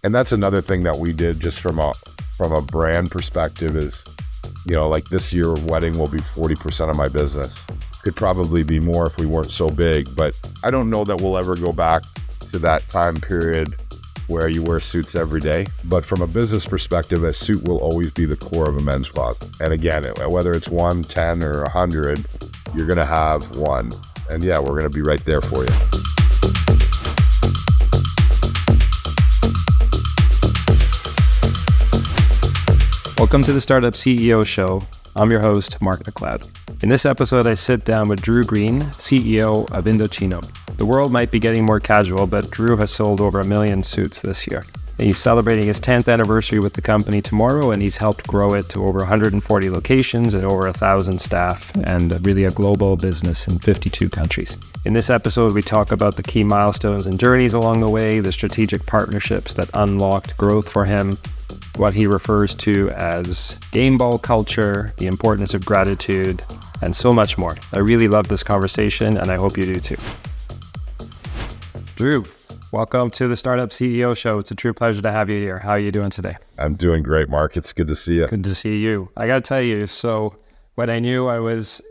And that's another thing that we did just from a brand perspective is, like this year wedding will be 40% of my business. Could probably be more if we weren't so big, but I don't know that we'll ever go back to that time period where you wear suits every day. But from a business perspective, a suit will always be the core of a men's closet. And again, whether it's 1, 10, or 100, you're going to have one. And yeah, we're going to be right there for you. Welcome to the Startup CEO Show. I'm your host, Mark McLeod. In this episode, I sit down with Drew Green, CEO of Indochino. The world might be getting more casual, but Drew has sold over 1 million suits this year. He's celebrating his 10th anniversary with the company tomorrow, and he's helped grow it to over 140 locations and over 1,000 staff, and really a global business in 52 countries. In this episode, we talk about the key milestones and journeys along the way, the strategic partnerships that unlocked growth for him, what he refers to as game ball culture, the importance of gratitude, and so much more. I really love this conversation, and I hope you do too. Drew, welcome to the Startup CEO Show. It's a true pleasure to have you here. How are you doing today? I'm doing great, Mark. It's good to see you. Good to see you. I got to tell you, so when I knew I was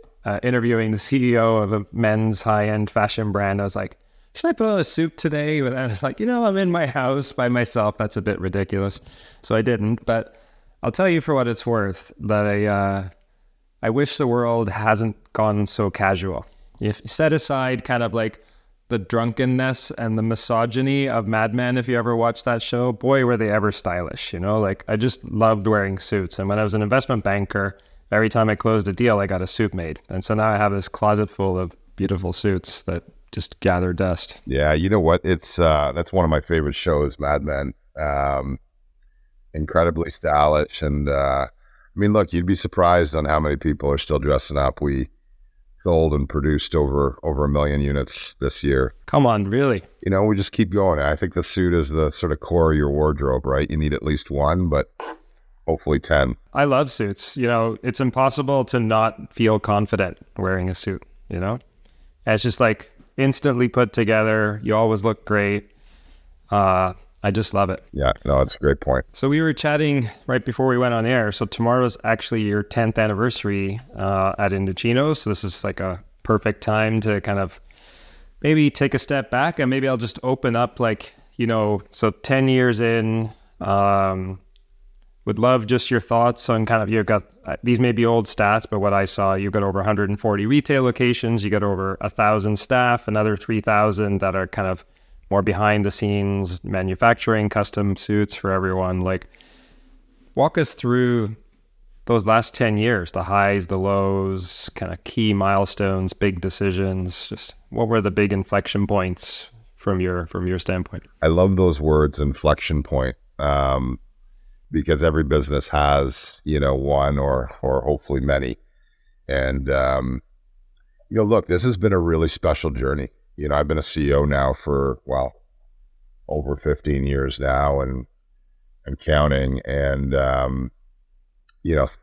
interviewing the CEO of a men's high-end fashion brand, I was like, should I put on a suit today? And I was like, I'm in my house by myself. That's a bit ridiculous. So I didn't. But I'll tell you for what it's worth that I wish the world hasn't gone so casual. If you set aside kind of like the drunkenness and the misogyny of Mad Men, if you ever watched that show, boy, were they ever stylish. Like I just loved wearing suits. And when I was an investment banker, every time I closed a deal, I got a suit made. And so now I have this closet full of beautiful suits that just gather dust. Yeah, you know what? It's that's one of my favorite shows, Mad Men. Incredibly stylish, and look, you'd be surprised on how many people are still dressing up. We sold and produced over 1 million units this year. Come on, really? We just keep going. I think the suit is the sort of core of your wardrobe, right? You need at least one, but hopefully 10. I love suits. It's impossible to not feel confident wearing a suit. And it's just like instantly put together. You always look great. I just love it. Yeah, no, that's a great point. So we were chatting right before we went on air. So tomorrow's actually your 10th anniversary at Indochino. So this is like a perfect time to kind of maybe take a step back, and maybe I'll just open up so 10 years in, would love just your thoughts on kind of, you've got, these may be old stats, but what I saw, you've got over 140 retail locations, you got over 1,000 staff, another 3,000 that are kind of more behind the scenes, manufacturing custom suits for everyone. Like, walk us through those last 10 years, the highs, the lows, kind of key milestones, big decisions. Just what were the big inflection points from your standpoint? I love those words, inflection point. Because every business has, one or hopefully many. And, look, this has been a really special journey. I've been a CEO now for, over 15 years now and counting. And, the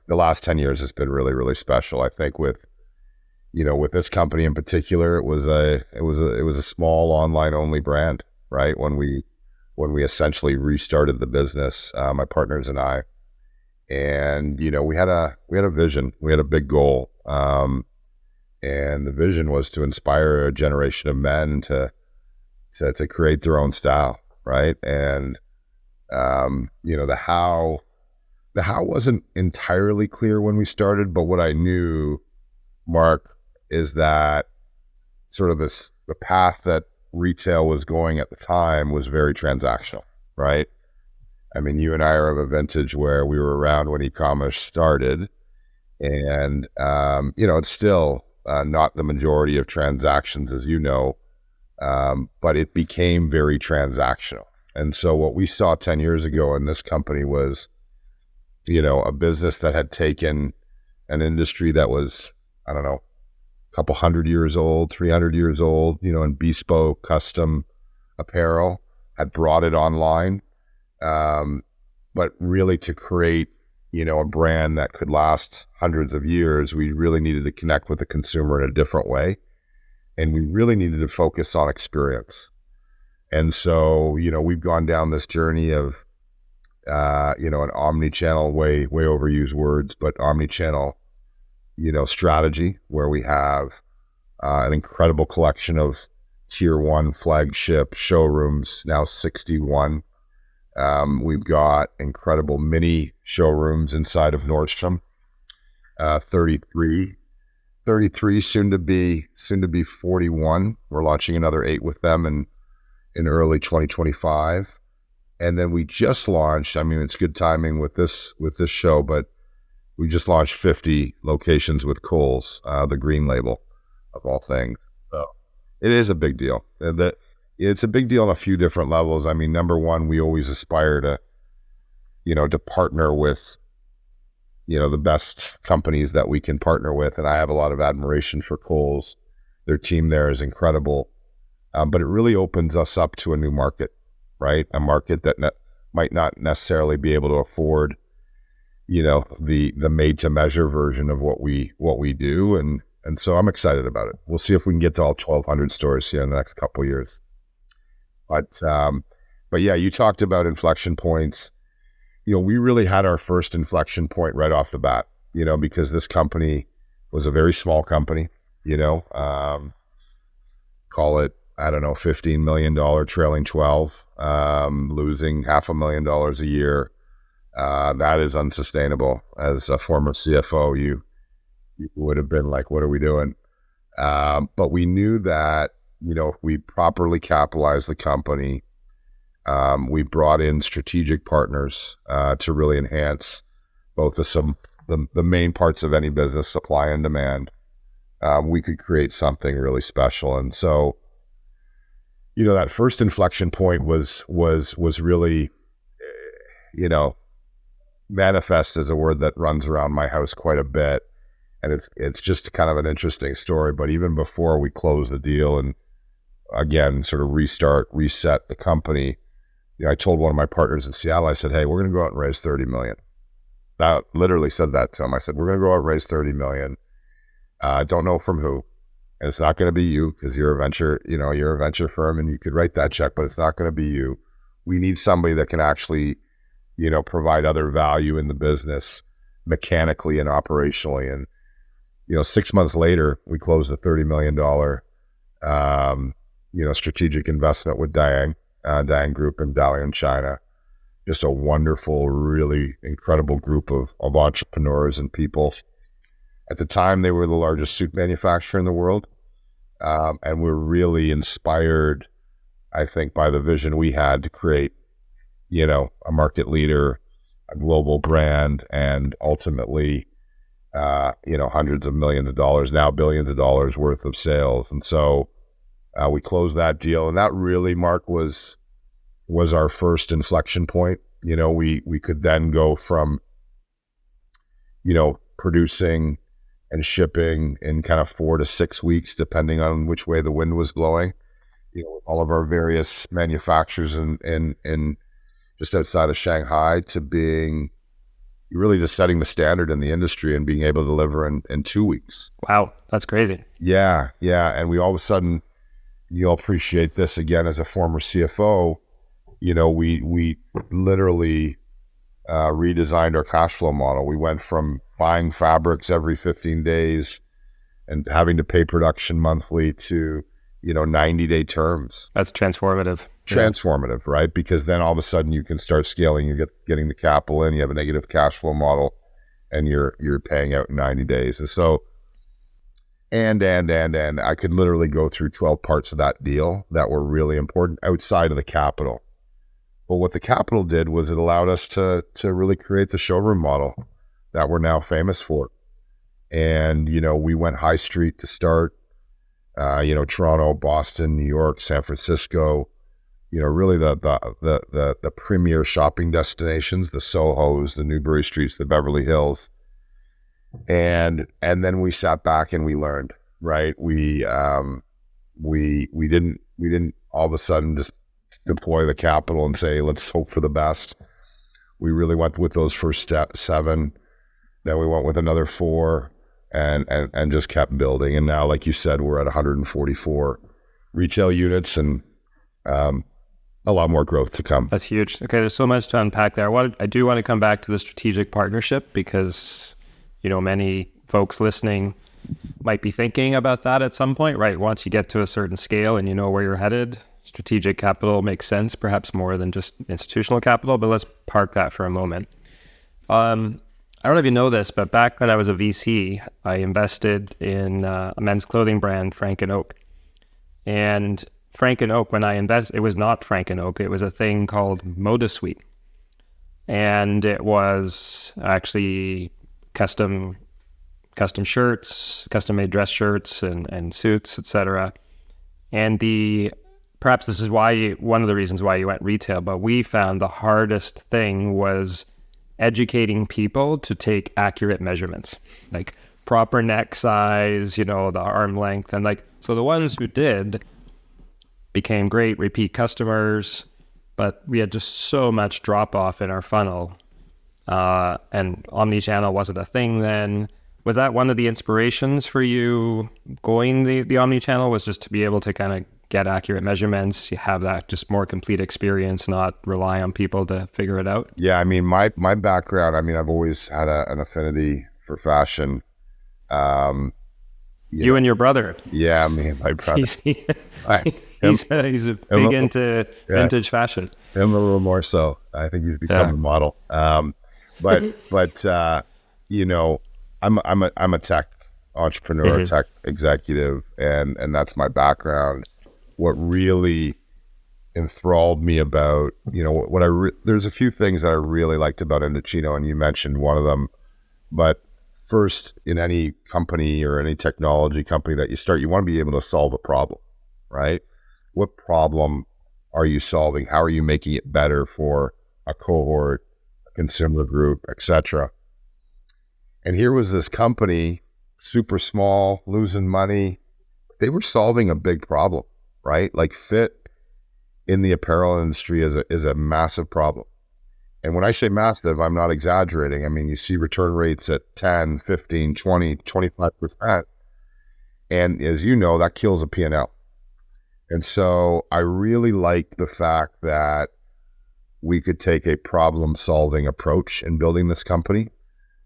last 10 years has been really, really special. I think with this company in particular, it was a small online only brand, right? When we essentially restarted the business, my partners and I, and we had a vision, we had a big goal, and the vision was to inspire a generation of men to create their own style, right? And the how wasn't entirely clear when we started, but what I knew, Mark, is that sort of the path that retail was going at the time was very transactional, right? You and I are of a vintage where we were around when e-commerce started, and it's still not the majority of transactions, as but it became very transactional. And so what we saw 10 years ago in this company was, a business that had taken an industry that was, a couple 100 years old, 300 years old, in bespoke custom apparel, had brought it online. But really to create, a brand that could last hundreds of years, we really needed to connect with the consumer in a different way. And we really needed to focus on experience. And so, we've gone down this journey of, an omni-channel, way overused words, but omni-channel, strategy, where we have an incredible collection of tier one flagship showrooms, now 61. We've got incredible mini showrooms inside of Nordstrom, 33, soon to be 41. We're launching another 8 with them in early 2025. And then we just launched, it's good timing with this show, but we just launched 50 locations with Kohl's, the green label of all things. So it is a big deal. It's a big deal on a few different levels. Number one, we always aspire to, to partner with, the best companies that we can partner with. And I have a lot of admiration for Kohl's. Their team there is incredible. But it really opens us up to a new market, right? A market that might not necessarily be able to afford, the made to measure version of what we do. And so I'm excited about it. We'll see if we can get to all 1,200 stores here in the next couple of years. But yeah, you talked about inflection points. We really had our first inflection point right off the bat, because this company was a very small company, call it, I don't know, $15 million trailing 12, losing $500,000 a year. That is unsustainable. As a former CFO, you would have been like, what are we doing? But we knew that, if we properly capitalized the company, we brought in strategic partners to really enhance both the main parts of any business, supply and demand. We could create something really special. And so, that first inflection point was really, manifest is a word that runs around my house quite a bit. And it's just kind of an interesting story. But even before we closed the deal and again, sort of reset the company, I told one of my partners in Seattle, I said, hey, we're going to go out and raise 30 million. I literally said that to him. I said, we're going to go out and raise 30 million. I don't know from who. And it's not going to be you because you're a venture firm and you could write that check, but it's not going to be you. We need somebody that can actually, provide other value in the business mechanically and operationally. And, 6 months later, we closed a $30 million, strategic investment with Dang Group in Dalian, China. Just a wonderful, really incredible group of entrepreneurs and people. At the time, they were the largest suit manufacturer in the world. And we're really inspired, I think, by the vision we had to create, a market leader, a global brand, and ultimately, hundreds of millions of dollars, now billions of dollars worth of sales. And so we closed that deal. And that really, Mark, was our first inflection point. We could then go from, producing and shipping in kind of 4 to 6 weeks, depending on which way the wind was blowing, with all of our various manufacturers in just outside of Shanghai, to being really just setting the standard in the industry and being able to deliver in 2 weeks. Wow, that's crazy. Yeah. And we all of a sudden, you'll appreciate this again as a former CFO, we literally redesigned our cash flow model. We went from buying fabrics every 15 days and having to pay production monthly to, 90-day terms. That's transformative. Transformative, right? Because then all of a sudden you can start scaling, you're getting the capital in, you have a negative cash flow model, and you're paying out in 90 days. And so, and I could literally go through 12 parts of that deal that were really important outside of the capital. But what the capital did was it allowed us to really create the showroom model that we're now famous for. And, we went high street to start, Toronto, Boston, New York, San Francisco, really the premier shopping destinations, the Sohos, the Newbury Streets, the Beverly Hills. And then we sat back and we learned, right? We didn't all of a sudden just deploy the capital and say, let's hope for the best. We really went with those first 7. Then we went with another 4 and just kept building. And now, like you said, we're at 144 retail units. And a lot more growth to come. That's huge. Okay, there's so much to unpack there. I do want to come back to the strategic partnership because, many folks listening might be thinking about that at some point, right? Once you get to a certain scale and you know where you're headed, strategic capital makes sense, perhaps more than just institutional capital, but let's park that for a moment. I don't know if you know this, but back when I was a VC, I invested in a men's clothing brand, Frank and Oak. And Frank and Oak, when I invested, it was not Frank and Oak, it was a thing called Moda Suite. And it was actually custom shirts, custom made dress shirts and suits, etc. And perhaps this is one of the reasons why you went retail, but we found the hardest thing was educating people to take accurate measurements, like proper neck size, the arm length. And so the ones who did became great repeat customers, but we had just so much drop off in our funnel. And omnichannel wasn't a thing then. Was that one of the inspirations for you going the omnichannel, was just to be able to kind of get accurate measurements, you have that just more complete experience, not rely on people to figure it out? Yeah, I mean, my background, I've always had an affinity for fashion. You and your brother. Yeah, me and my brother. He's big into vintage fashion. Him a little more so. I think he's become a model. But I'm a tech entrepreneur, tech executive, and that's my background. What really enthralled me about, there's a few things that I really liked about Indochino, and you mentioned one of them. But first, in any company or any technology company that you start, you want to be able to solve a problem, right? What problem are you solving? How are you making it better for a cohort, a consumer group, etc.? And here was this company, super small, losing money. They were solving a big problem, right? Like fit in the apparel industry is a massive problem. And when I say massive, I'm not exaggerating. I mean, you see return rates at 10, 15, 20, 25%. And as you know, that kills a P&L. And so I really like the fact that we could take a problem-solving approach in building this company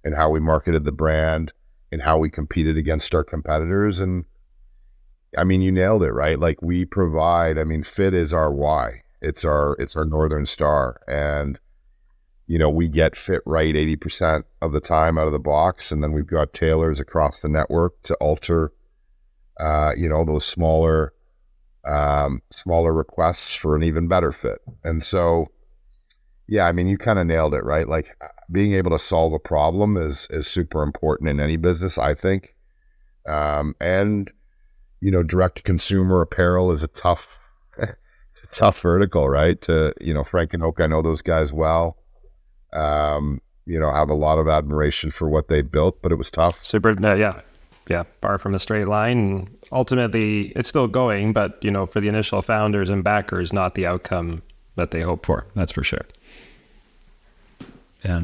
and how we marketed the brand and how we competed against our competitors. And you nailed it, right? Like we provide, fit is our why. It's our Northern Star. And, we get fit right 80% of the time out of the box. And then we've got tailors across the network to alter, those smaller requests for an even better fit. And so, yeah, you kind of nailed it, right? Like being able to solve a problem is super important in any business, I think. And direct to consumer apparel is it's a tough vertical, right? Frank and Oak, I know those guys well. Have a lot of admiration for what they built, but it was tough. Super, yeah, far from a straight line. And ultimately, it's still going, but for the initial founders and backers, not the outcome that they hoped for. That's for sure. Yeah.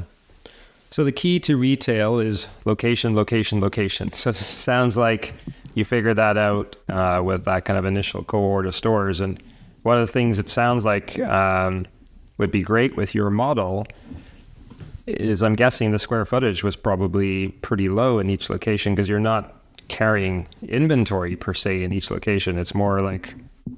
So the key to retail is location, location, location. So it sounds like you figured that out with that kind of initial cohort of stores. And one of the things it sounds like would be great with your model is, I'm guessing the square footage was probably pretty low in each location because you're not carrying inventory per se in each location. It's more like,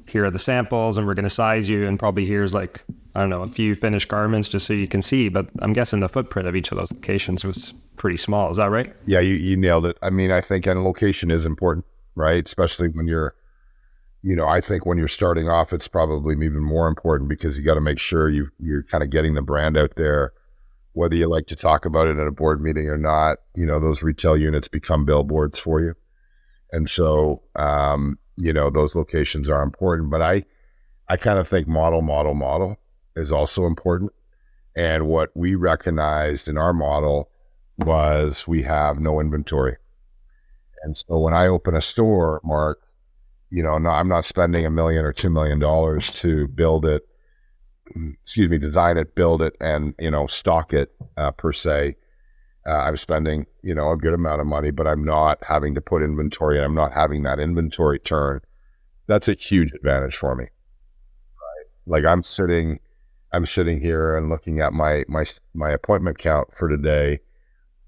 here are the samples and we're going to size you, and probably here's like, I don't know, a few finished garments just so you can see. But I'm guessing the footprint of each of those locations was pretty small. Is that right? Yeah, you nailed it. I think and location is important, right? Especially when you're, I think when you're starting off, it's probably even more important because you got to make sure you're kind of getting the brand out there, whether you like to talk about it at a board meeting or not. Those retail units become billboards for you. And so, those locations are important. But I kind of think model is also important. And what we recognized in our model was we have no inventory. And so when I open a store, Mark, I'm not spending $1 million or $2 million to build it, design it, build it, and, stock it per se. I'm spending, a good amount of money, but I'm not having to put inventory, and I'm not having that inventory turn. That's a huge advantage for me. Right? Like I'm sitting here and looking at my appointment count for today.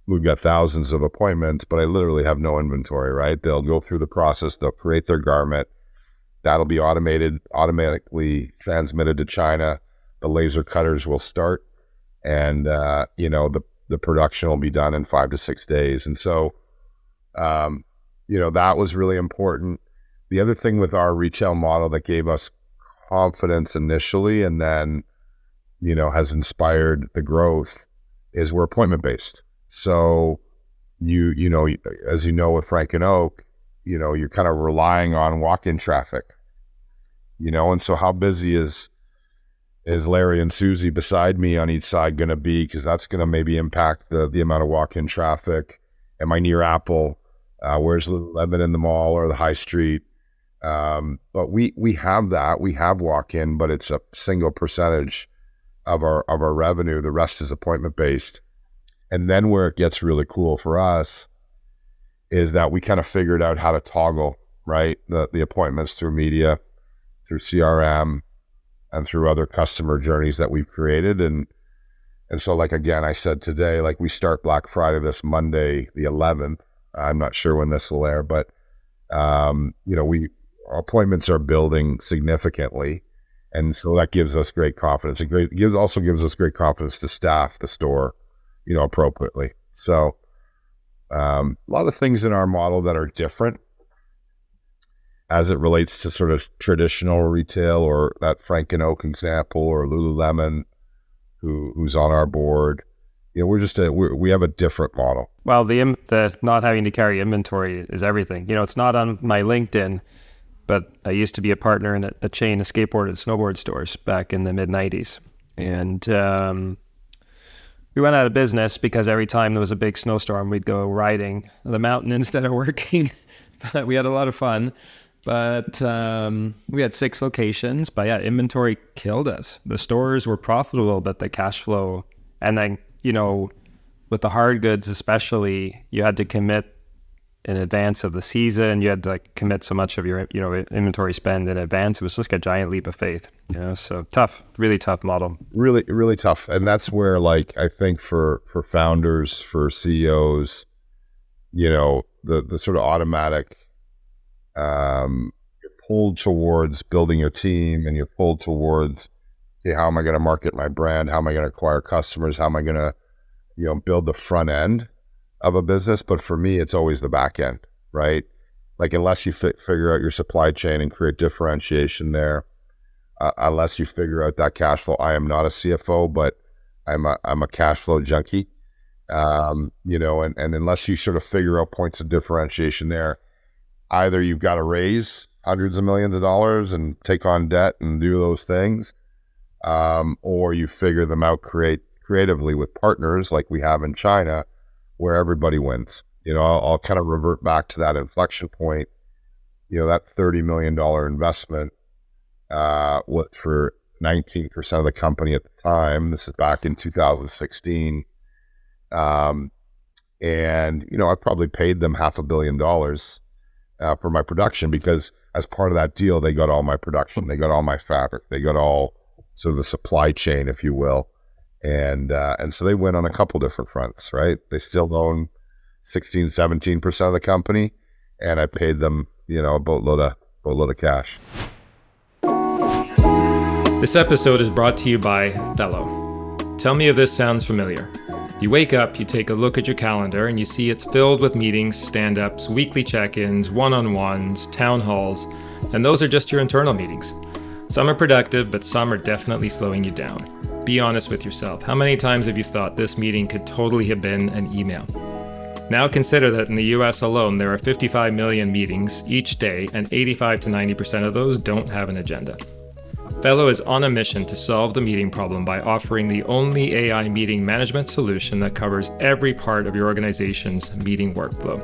We've got thousands of appointments, but I literally have no inventory, right? They'll go through the process. They'll create their garment. That'll be automatically transmitted to China. The laser cutters will start, and the production will be done in 5 to 6 days. And so, that was really important. The other thing with our retail model that gave us confidence initially, and then, has inspired the growth, is we're appointment based. So as you know, with Frank and Oak, you're kind of relying on walk-in traffic, and so how busy is Larry and Susie beside me on each side going to be? Because that's going to maybe impact the amount of walk-in traffic. Am I near Apple? Where's Lululemon in the mall or the high street? But we have that. We have walk-in, but it's a single percentage of our revenue. The rest is appointment based. And then where it gets really cool for us is that we kind of figured out how to toggle, right, the appointments through media, through CRM, and through other customer journeys that we've created. And so, like, again, I said today, like, we start Black Friday this Monday, the 11th. I'm not sure when this will air, but, our appointments are building significantly. And so that gives us great confidence. It also gives us great confidence to staff the store, appropriately. So a lot of things in our model that are different as it relates to sort of traditional retail, or that Frank and Oak example, or Lululemon, who's on our board. We have a different model. Well, the not having to carry inventory is everything. It's not on my LinkedIn, but I used to be a partner in a chain of skateboard and snowboard stores back in the mid-90s. And we went out of business because every time there was a big snowstorm, we'd go riding the mountain instead of working. But we had a lot of fun. But we had 6 locations. But yeah, inventory killed us. The stores were profitable, but the cash flow, and then, with the hard goods especially, you had to commit in advance of the season. You had to commit so much of your inventory spend in advance. It was just like a giant leap of faith. So tough, really tough model. Really, really tough. And that's where, I think for founders, for CEOs, the sort of automatic, you're pulled towards building your team, and you're pulled towards, okay, how am I going to market my brand? How am I going to acquire customers? How am I going to, build the front end of a business? But for me, it's always the back end, right? Like, unless you figure out your supply chain and create differentiation there, unless you figure out that cash flow. I am not a CFO, but I'm a cash flow junkie, and unless you sort of figure out points of differentiation there, either you've got to raise hundreds of millions of dollars and take on debt and do those things, or you figure them out creatively with partners like we have in China, where everybody wins. I'll kind of revert back to that inflection point. That $30 million investment was for 19% of the company at the time. This is back in 2016. And, I probably paid them $500 million for my production, because as part of that deal, they got all my production, they got all my fabric, they got all sort of the supply chain, if you will. And so they win on a couple different fronts, right? They still own 16, 17% of the company, and I paid them, a boatload of cash. This episode is brought to you by Fellow. Tell me if this sounds familiar. You wake up, you take a look at your calendar, and you see it's filled with meetings, stand-ups, weekly check-ins, one-on-ones, town halls, and those are just your internal meetings. Some are productive, but some are definitely slowing you down. Be honest with yourself. How many times have you thought this meeting could totally have been an email? Now consider that in the US alone, there are 55 million meetings each day, and 85 to 90% of those don't have an agenda. Fellow is on a mission to solve the meeting problem by offering the only AI meeting management solution that covers every part of your organization's meeting workflow.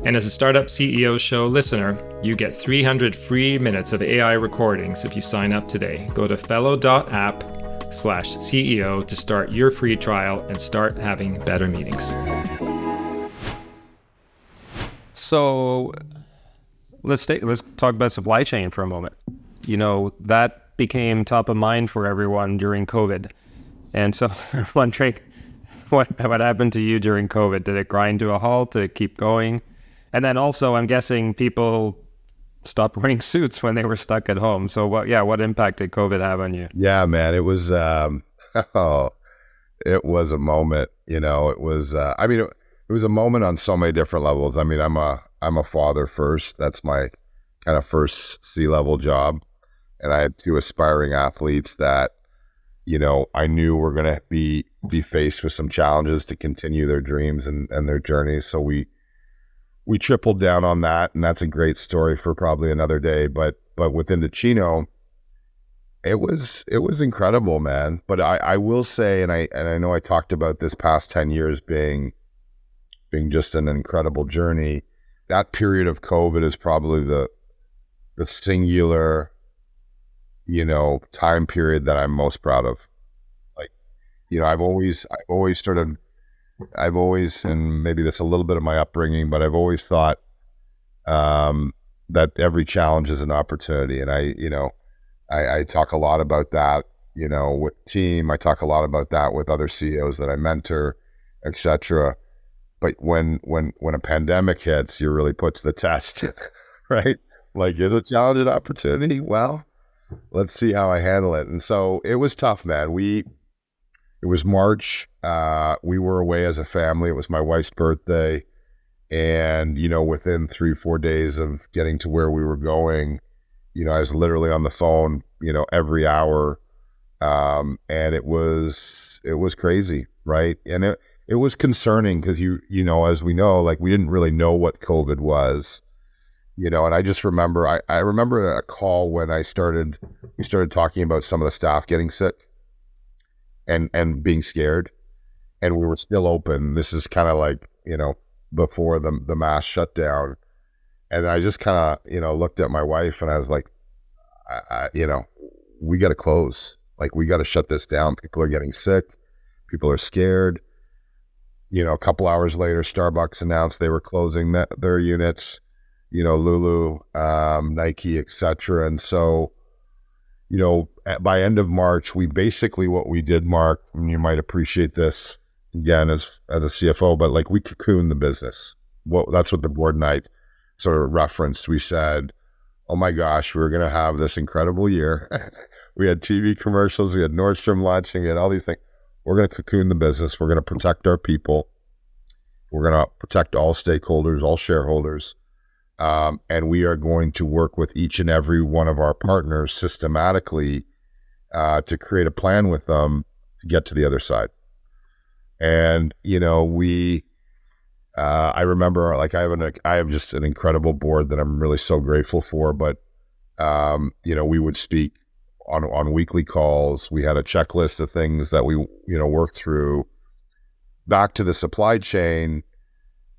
And as a Startup CEO Show listener, you get 300 free minutes of AI recordings if you sign up today. Go to fellow.app/CEO to start your free trial and start having better meetings. So let's talk about supply chain for a moment. That became top of mind for everyone during COVID. And so I'm wondering what happened to you during COVID? Did it grind to a halt? Did it keep going? And then also, I'm guessing people stopped wearing suits when they were stuck at home. So what impact did COVID have on you? Yeah, man, it was, it was a moment, it was, it was a moment on so many different levels. I mean, I'm a father first. That's my kind of first C-level job. And I had two aspiring athletes that, I knew were going to be faced with some challenges to continue their dreams and their journeys. So we tripled down on that, and that's a great story for probably another day. But with Indochino, it was incredible, man. But I will say, and I know I talked about this past 10 years being just an incredible journey. That period of COVID is probably the singular, time period that I'm most proud of. Like, I've always, and maybe that's a little bit of my upbringing, but I've always thought that every challenge is an opportunity. And I talk a lot about that, with team. I talk a lot about that with other CEOs that I mentor, etc. But when a pandemic hits, you're really put to the test, right? Like, is a challenge an opportunity? Well, let's see how I handle it. And so it was tough, man. It was March. We were away as a family. It was my wife's birthday. And, within 3-4 days of getting to where we were going, I was literally on the phone, every hour. And it was crazy, right? And it was concerning because as we know, like, we didn't really know what COVID was, and I just remember, I remember a call when we started talking about some of the staff getting sick and being scared, and we were still open. This is kind of like, before the mass shutdown. And I just kind of, looked at my wife and I was like, we got to close. Like, we got to shut this down. People are getting sick. People are scared. A couple hours later, Starbucks announced they were closing their units, Lulu, Nike, etc. And so, by end of March, we basically, what we did, Mark, and you might appreciate this again as a CFO, but like, we cocooned the business. Well, that's what the board night sort of referenced. We said, oh my gosh, we're going to have this incredible year. We had TV commercials, we had Nordstrom launching, we had all these things. We're going to cocoon the business. We're going to protect our people. We're going to protect all stakeholders, all shareholders. And we are going to work with each and every one of our partners systematically to create a plan with them to get to the other side. And, I remember, like, I have just an incredible board that I'm really so grateful for. But, we would speak on weekly calls. We had a checklist of things that we, worked through. Back to the supply chain,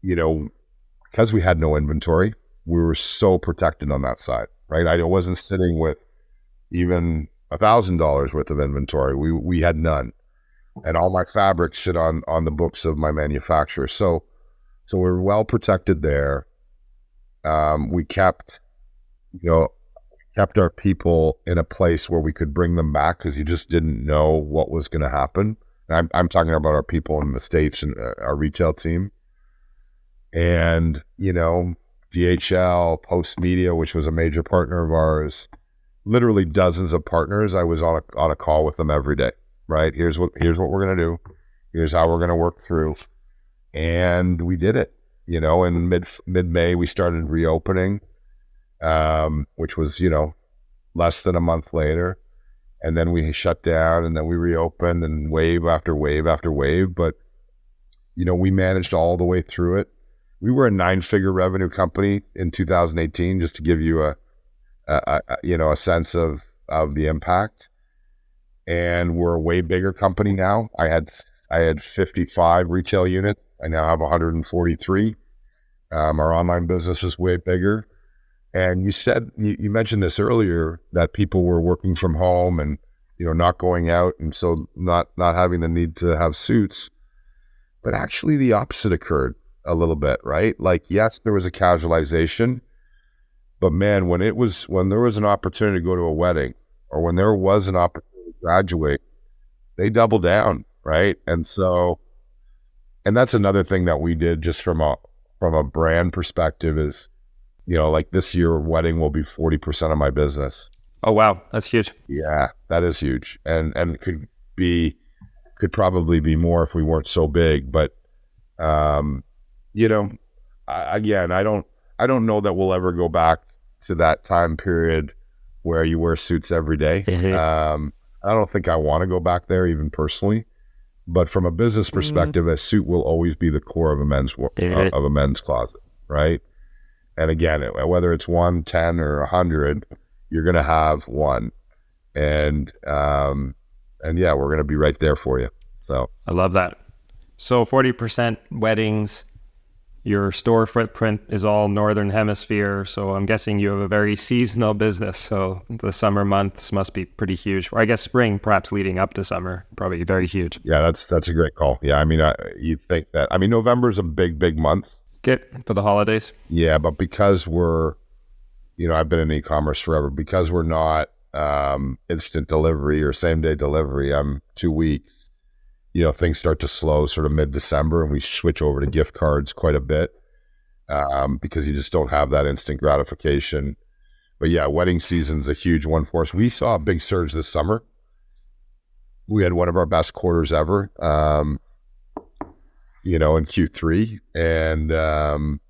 because we had no inventory, we were so protected on that side, right? I wasn't sitting with even $1,000 worth of inventory. We had none. And all my fabrics sit on the books of my manufacturer. So we're well protected there. We kept our people in a place where we could bring them back because you just didn't know what was going to happen. And I'm talking about our people in the States and our retail team. And, DHL, Post Media, which was a major partner of ours, literally dozens of partners. I was on a call with them every day, right? Here's what we're going to do. Here's how we're going to work through. And we did it, in mid-May, we started reopening, which was, less than a month later. And then we shut down and then we reopened, and wave after wave after wave. But, we managed all the way through it. We were a 9-figure revenue company in 2018, just to give you a sense of the impact. And we're a way bigger company now. I had 55 retail units. I now have 143. Our online business is way bigger. And you mentioned this earlier, that people were working from home and, not going out, and so not having the need to have suits. But actually the opposite occurred a little bit, right? Like, yes, there was a casualization, but man, when there was an opportunity to go to a wedding or when there was an opportunity to graduate, they double down, right? And so, and that's another thing that we did just from a brand perspective is, like this year, wedding will be 40% of my business. Oh, wow. That's huge. Yeah, that is huge. And could probably be more if we weren't so big. But, again, I don't know that we'll ever go back to that time period where you wear suits every day. I don't think I want to go back there even personally, but from a business perspective, a suit will always be the core of a men's closet, right? And again, whether it's 1, 10, or 100, you're going to have one, and yeah, we're going to be right there for you. So I love that. So 40% weddings. Your store footprint is all Northern Hemisphere, so I'm guessing you have a very seasonal business. So the summer months must be pretty huge. Or I guess spring, perhaps leading up to summer, probably very huge. Yeah, that's a great call. Yeah, I mean, you think that. I mean, November is a big month. Good for the holidays. Yeah, but because we're, I've been in e-commerce forever. Because we're not instant delivery or same day delivery, I'm 2 weeks. Things start to slow sort of mid-December, and we switch over to gift cards quite a bit because you just don't have that instant gratification. But yeah, wedding season's a huge one for us. We saw a big surge this summer. We had one of our best quarters ever, in Q3, and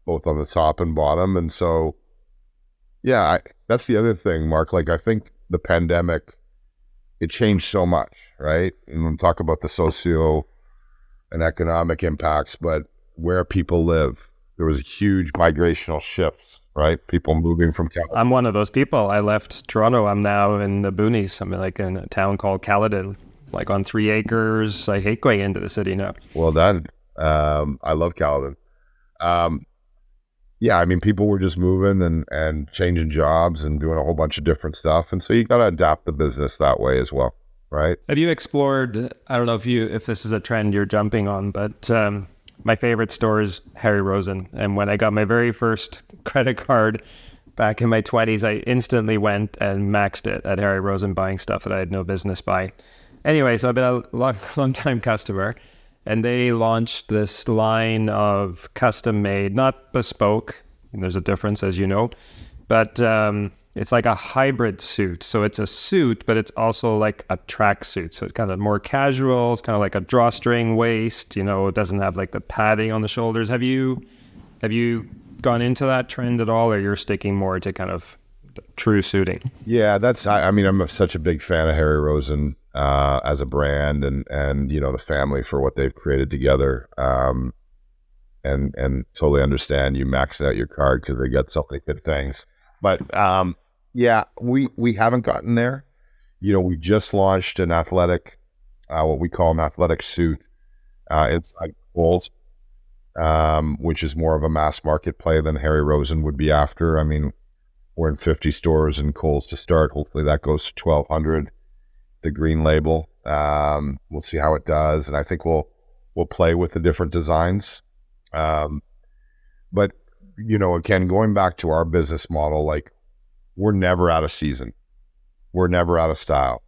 both on the top and bottom. And so, yeah, that's the other thing, Mark. Like, I think the pandemic, it changed so much, right? And we'll talk about the socio and economic impacts, but where people live, there was a huge migrational shifts, right? People moving from California. I'm one of those people. I left Toronto. I'm now in the boonies. I'm like in a town called Caledon, like on 3 acres. I hate going into the city now. Well done. I love Caledon. Yeah, I mean, people were just moving and changing jobs and doing a whole bunch of different stuff. And so you got to adapt the business that way as well, right? Have you explored, I don't know if this is a trend you're jumping on, but my favorite store is Harry Rosen. And when I got my very first credit card back in my 20s, I instantly went and maxed it at Harry Rosen buying stuff that I had no business buying. Anyway, so I've been a long time customer. And they launched this line of custom made, not bespoke, and there's a difference, as you know, but it's like a hybrid suit. So it's a suit, but it's also like a track suit. So it's kind of more casual. It's kind of like a drawstring waist, it doesn't have like the padding on the shoulders. Have you gone into that trend at all, or you're sticking more to kind of true suiting? Yeah, I'm such a big fan of Harry Rosen as a brand, and the family for what they've created together, and totally understand you maxing out your card because they got so many good things. But yeah, we haven't gotten there. We just launched an athletic, what we call an athletic suit inside Kohl's, which is more of a mass market play than Harry Rosen would be after. I mean, we're in 50 stores in Kohl's to start. Hopefully that goes to 1,200. The green label. We'll see how it does, and I think we'll play with the different designs. But again, going back to our business model, like, we're never out of season. We're never out of style.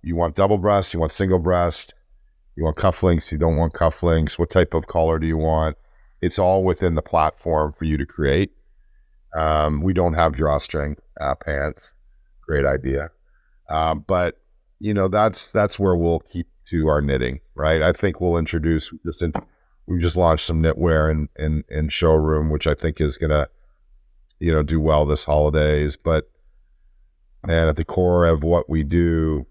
You want double breast, you want single breast, you want cufflinks, you don't want cufflinks. What type of collar do you want? It's all within the platform for you to create. We don't have drawstring pants. Great idea. But that's where we'll keep to our knitting, right? I think we'll introduce we just launched some knitwear in showroom, which I think is gonna, do well this holidays. But at the core of what we do,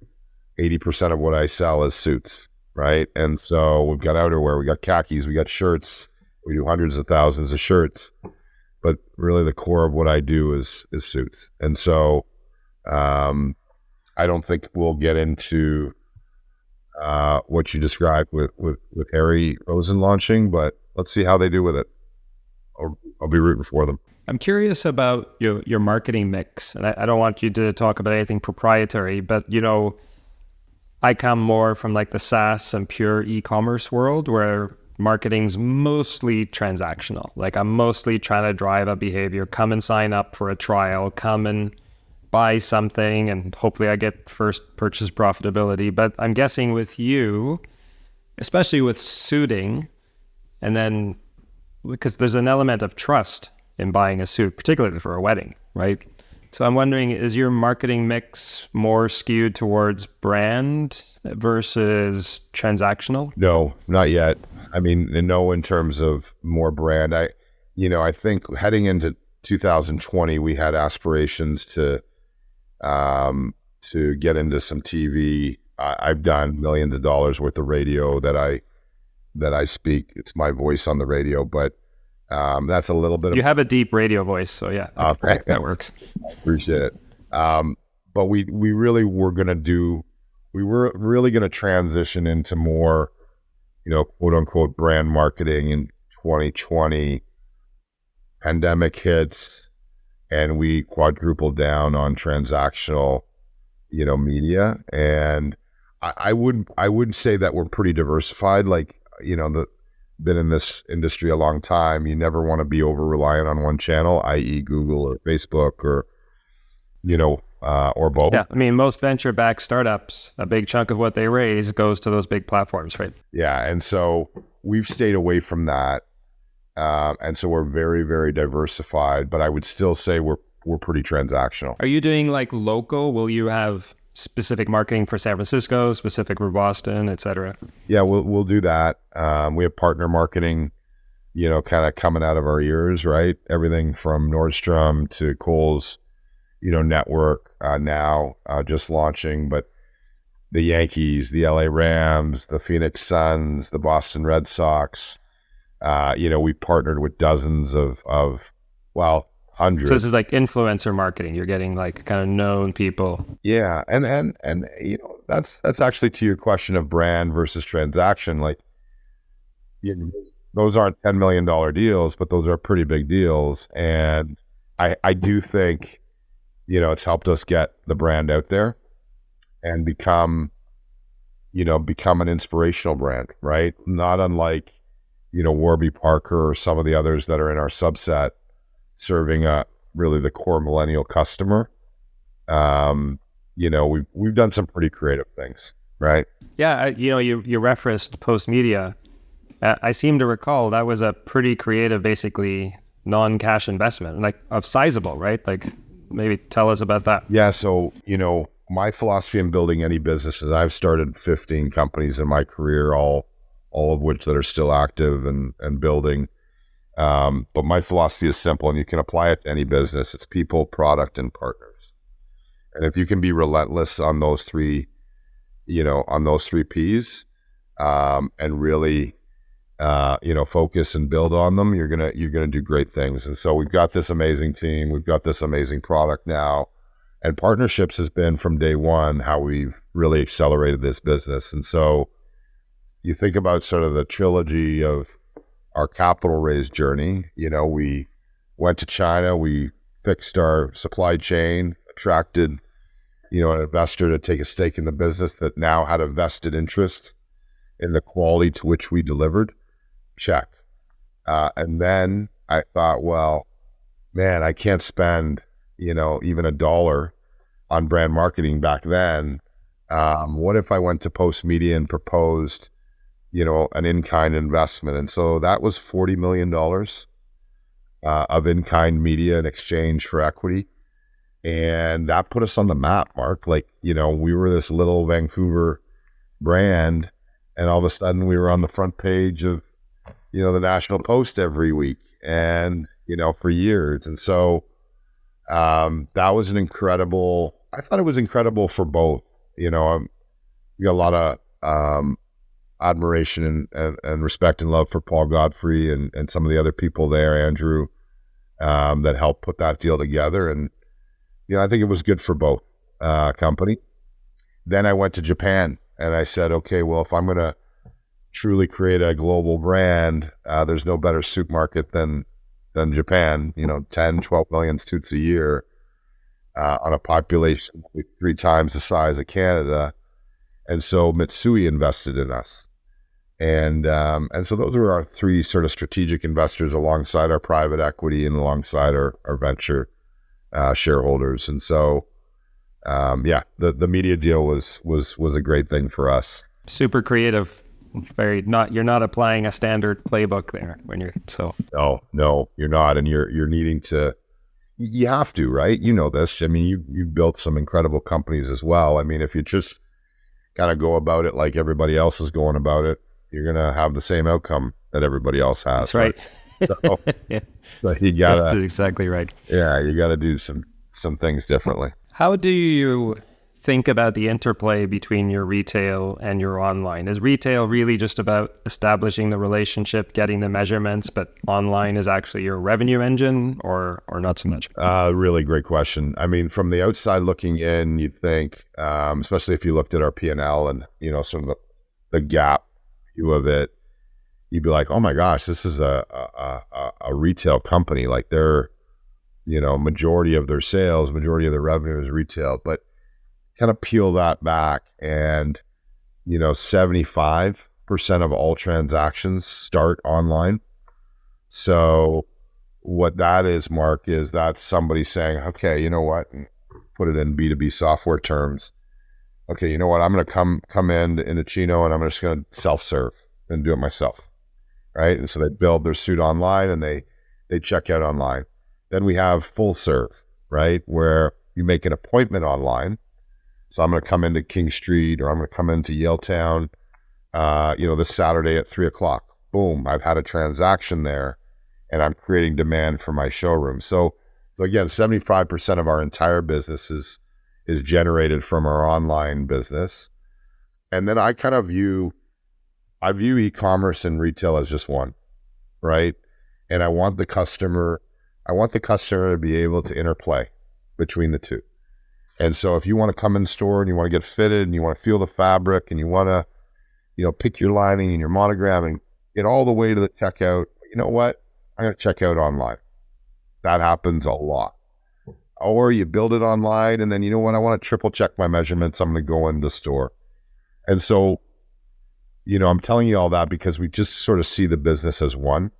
80% of what I sell is suits, right? And so we've got outerwear, we got khakis, we got shirts. We do hundreds of thousands of shirts, but really the core of what I do is suits. And so, I don't think we'll get into what you described with Harry Rosen launching, but let's see how they do with it. I'll be rooting for them. I'm curious about your marketing mix, and I don't want you to talk about anything proprietary, but I come more from like the SaaS and pure e-commerce world where marketing's mostly transactional. Like, I'm mostly trying to drive a behavior. Come and sign up for a trial. Come and buy something and hopefully I get first purchase profitability. But I'm guessing with you, especially with suiting, and then because there's an element of trust in buying a suit, particularly for a wedding, right? So I'm wondering, is your marketing mix more skewed towards brand versus transactional? No, not yet. I mean, no, in terms of more brand. I think heading into 2020, we had aspirations to get into some TV. I've done millions of dollars worth of radio that I speak. It's my voice on the radio, but that's a little bit. You have a deep radio voice, so yeah, that works. I appreciate it. But we really were going to do. We were really going to transition into more, quote unquote, brand marketing in 2020. Pandemic hits, and we quadrupled down on transactional, media. And I would say that we're pretty diversified. Like, been in this industry a long time. You never want to be over reliant on one channel, i.e. Google or Facebook or both. Yeah, I mean, most venture-backed startups, a big chunk of what they raise goes to those big platforms, right? Yeah, and so we've stayed away from that, and so we're very, very diversified. But I would still say we're pretty transactional. Are you doing like local? Will you have specific marketing for San Francisco, specific for Boston, et cetera? Yeah, we'll do that. We have partner marketing, kind of coming out of our ears, right? Everything from Nordstrom to Kohl's, network now just launching, but the Yankees, the LA Rams, the Phoenix Suns, the Boston Red Sox, we partnered with dozens of hundreds. So this is like influencer marketing. You're getting like kind of known people. Yeah, and that's actually to your question of brand versus transaction. Like, those aren't $10 million deals, but those are pretty big deals, and I do think it's helped us get the brand out there and become an inspirational brand, right? Not unlike Warby Parker or some of the others that are in our subset, serving really the core millennial customer. We've done some pretty creative things, right? Yeah, you referenced Post Media. I seem to recall that was a pretty creative, basically non-cash investment, like of sizable, right? Like, maybe tell us about that. Yeah, so my philosophy in building any business is I've started 15 companies in my career, all of which that are still active and building. But my philosophy is simple, and you can apply it to any business. It's people, product, and partners. And if you can be relentless on those three, P's, and really, focus and build on them, you're gonna do great things. And so we've got this amazing team, we've got this amazing product now, and partnerships has been from day one how we've really accelerated this business. And so you think about sort of the trilogy of our capital raise journey. We went to China, we fixed our supply chain, attracted, an investor to take a stake in the business that now had a vested interest in the quality to which we delivered. Check. And then I thought, well, man, I can't spend, even $1 on brand marketing back then. What if I went to Post Media and proposed an in-kind investment? And so that was $40 million of in-kind media in exchange for equity. And that put us on the map, Mark. Like, we were this little Vancouver brand, and all of a sudden we were on the front page of, the National Post every week and, for years. And so that was I thought it was incredible for both. We got a lot of admiration and respect and love for Paul Godfrey and some of the other people there, Andrew, that helped put that deal together. And, I think it was good for both companies. Then I went to Japan and I said, okay, well, if I'm going to truly create a global brand, there's no better suit market than Japan, 10, 12 million suits a year on a population 3 times the size of Canada. And so Mitsui invested in us. And so those were our 3 sort of strategic investors alongside our private equity and alongside our venture shareholders. And so yeah, the media deal was a great thing for us. Super creative. You're not applying a standard playbook there when you're so. No, you're not, and you're needing to. You have to, right? You know this. I mean, you've built some incredible companies as well. I mean, if you just kind of go about it like everybody else is going about it, you're gonna have the same outcome that everybody else has. That's right. So, Yeah. so you gotta. That's exactly right. Yeah, you gotta do some things differently. How do you think about the interplay between your retail and your online? Is retail really just about establishing the relationship, getting the measurements, but online is actually your revenue engine, or not so much? Really great question. I mean, from the outside looking in, you'd think, especially if you looked at our P&L and, you know, sort of the gap view of it, you'd be like, oh my gosh, this is a retail company. Like they're, you know, majority of their sales, majority of their revenue is retail. But kind of peel that back and, you know, 75% of all transactions start online. So what that is, Mark, is that's somebody saying, okay, you know what, and put it in B2B software terms. Okay, you know what, I'm going to come in Indochino and I'm just going to self-serve and do it myself, right? And so they build their suit online and they check out online. Then we have full serve, right, where you make an appointment online. So I'm going to come into King Street or I'm going to come into Yaletown, you know, this Saturday at 3:00. Boom, I've had a transaction there and I'm creating demand for my showroom. So again, 75% of our entire business is generated from our online business. And then I view e-commerce and retail as just one, right? And I want the customer to be able to interplay between the two. And so if you want to come in store and you want to get fitted and you want to feel the fabric and you want to, you know, pick your lining and your monogram and get all the way to the checkout, you know what? I'm going to check out online. That happens a lot. Or you build it online and then, you know what? I want to triple check my measurements. I'm going to go in the store. And so, you know, I'm telling you all that because we just sort of see the business as one,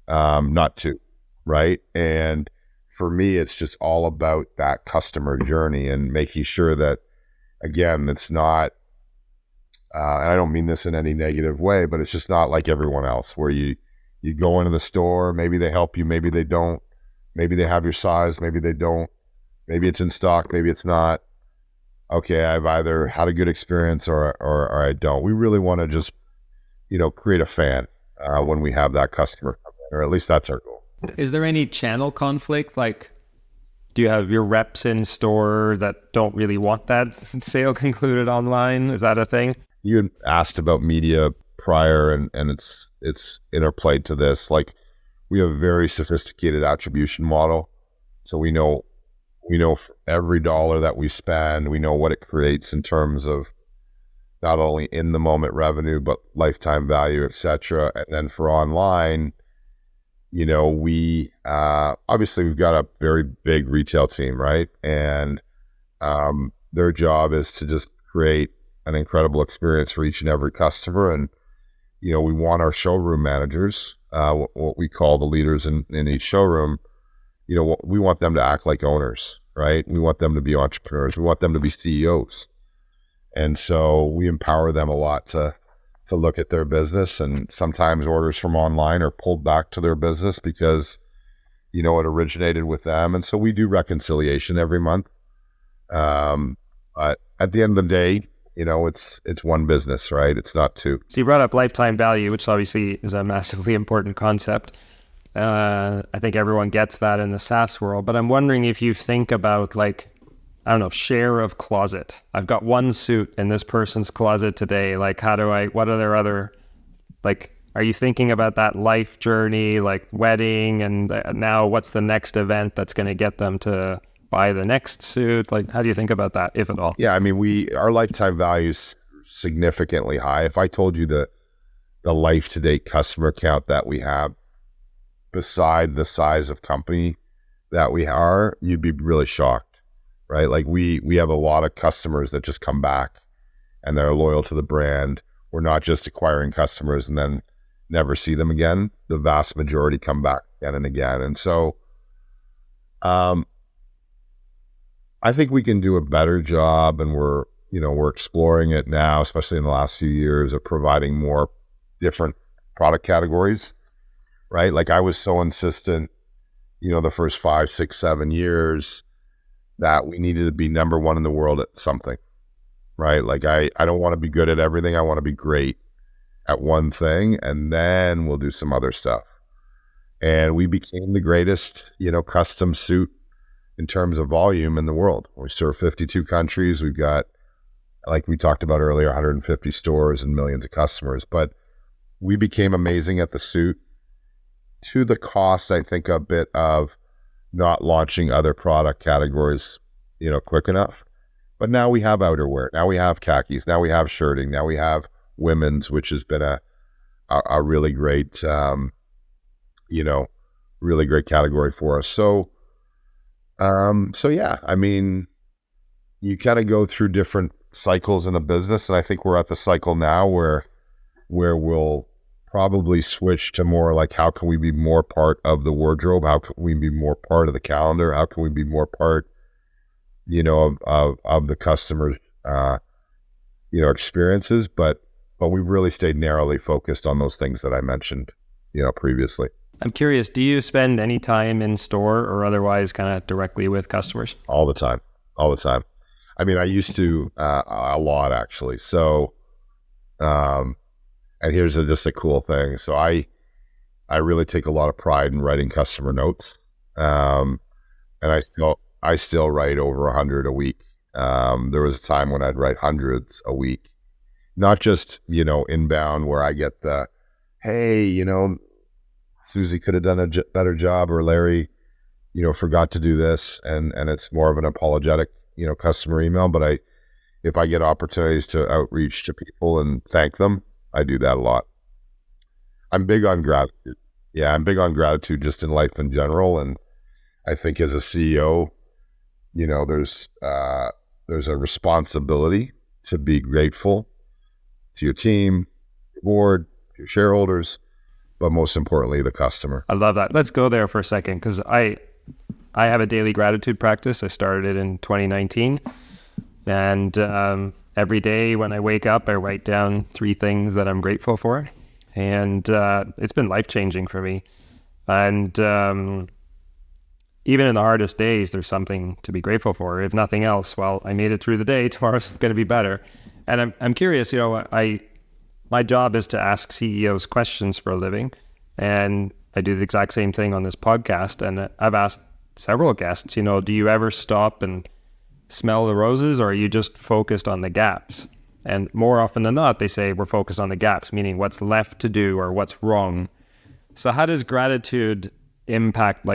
not two, right? And for me, it's just all about that customer journey and making sure that, again, it's not, and I don't mean this in any negative way, but it's just not like everyone else where you go into the store, maybe they help you, maybe they don't, maybe they have your size, maybe they don't, maybe it's in stock, maybe it's not. Okay, I've either had a good experience or I don't. We really want to just, you know, create a fan when we have that customer come in, or at least that's our goal. Is there any channel conflict? Like, do you have your reps in store that don't really want that sale concluded online? Is that a thing? You had asked about media prior and it's interplayed to this. Like, we have a very sophisticated attribution model. So we know for every dollar that we spend, we know what it creates in terms of not only in the moment revenue, but lifetime value, et cetera. And then for online, you know, we obviously we've got a very big retail team, right? And their job is to just create an incredible experience for each and every customer. And, you know, we want our showroom managers, what we call the leaders in each showroom, you know, we want them to act like owners, right? We want them to be entrepreneurs. We want them to be CEOs. And so we empower them a lot to look at their business, and sometimes orders from online are pulled back to their business because, you know, it originated with them. And so we do reconciliation every month. But at the end of the day, you know, it's one business, right? It's not two. So you brought up lifetime value, which obviously is a massively important concept. I think everyone gets that in the SaaS world, but I'm wondering if you think about, like, I don't know, share of closet. I've got one suit in this person's closet today. Like, what are their other, like, are you thinking about that life journey, like wedding, and now what's the next event that's going to get them to buy the next suit? Like, how do you think about that, if at all? Yeah, I mean, our lifetime value is significantly high. If I told you the life to date customer count that we have, beside the size of company that we are, you'd be really shocked. Right? Like we have a lot of customers that just come back and they're loyal to the brand. We're not just acquiring customers and then never see them again. The vast majority come back again and again. And so, I think we can do a better job, and we're exploring it now, especially in the last few years, of providing more different product categories, right? Like I was so insistent, the first 5, 6, 7 years that we needed to be number one in the world at something, right? Like I don't want to be good at everything. I want to be great at one thing, and then we'll do some other stuff. And we became the greatest, custom suit in terms of volume in the world. We serve 52 countries. We've got, like we talked about earlier, 150 stores and millions of customers. But we became amazing at the suit to the cost, I think, a bit of not launching other product categories, quick enough. But now we have outerwear. Now we have khakis. Now we have shirting. Now we have women's, which has been a really great, really great category for us. So yeah, I mean, you kind of go through different cycles in a business, and I think we're at the cycle now where we'll probably switch to more like, how can we be more part of the wardrobe? How can we be more part of the calendar? How can we be more part, of the customer's, experiences? But we've really stayed narrowly focused on those things that I mentioned, previously. I'm curious, do you spend any time in store or otherwise kind of directly with customers? All the time. I mean, I used to a lot, actually. So, and here's just a cool thing. So I really take a lot of pride in writing customer notes. And I still write over 100 a week. There was a time when I'd write hundreds a week, not just, inbound where I get the, hey, Susie could have done a better job, or Larry, forgot to do this. And it's more of an apologetic, customer email. But if I get opportunities to outreach to people and thank them, I do that a lot. I'm big on gratitude. Yeah, I'm big on gratitude just in life in general. And I think as a CEO, there's a responsibility to be grateful to your team, your board, your shareholders, but most importantly, the customer. I love that. Let's go there for a second, because I have a daily gratitude practice. I started it in 2019. And every day when I wake up, I write down 3 things that I'm grateful for. And it's been life-changing for me. And even in the hardest days, there's something to be grateful for. If nothing else, well, I made it through the day. Tomorrow's going to be better. And I'm curious, my job is to ask CEOs questions for a living. And I do the exact same thing on this podcast. And I've asked several guests, do you ever stop and smell the roses, or are you just focused on the gaps? And more often than not, they say we're focused on the gaps, meaning what's left to do or what's wrong. So how does gratitude impact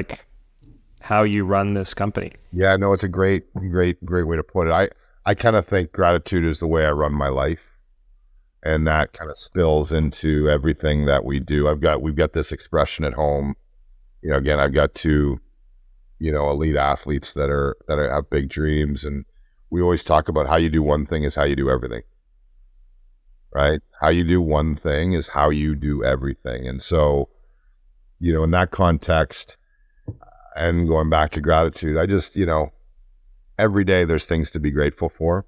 how you run this company? Yeah, no, it's a great way to put it. I kind of think gratitude is the way I run my life, and that kind of spills into everything that we do. We've got this expression at home. Again, I've got 2, elite athletes that have big dreams, and we always talk about how you do one thing is how you do everything, right? How you do one thing is how you do everything. And so, in that context, and going back to gratitude, I just, every day there's things to be grateful for.